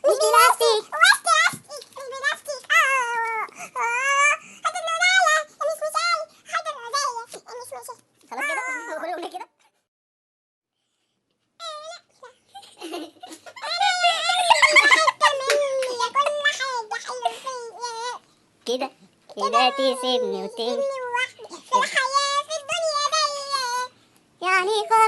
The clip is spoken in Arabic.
مش بلاستيك. خلاص كده قولي كده. كده كده تسيبني وتمشي. في الحياة في الدنيا دي يعني خلاص.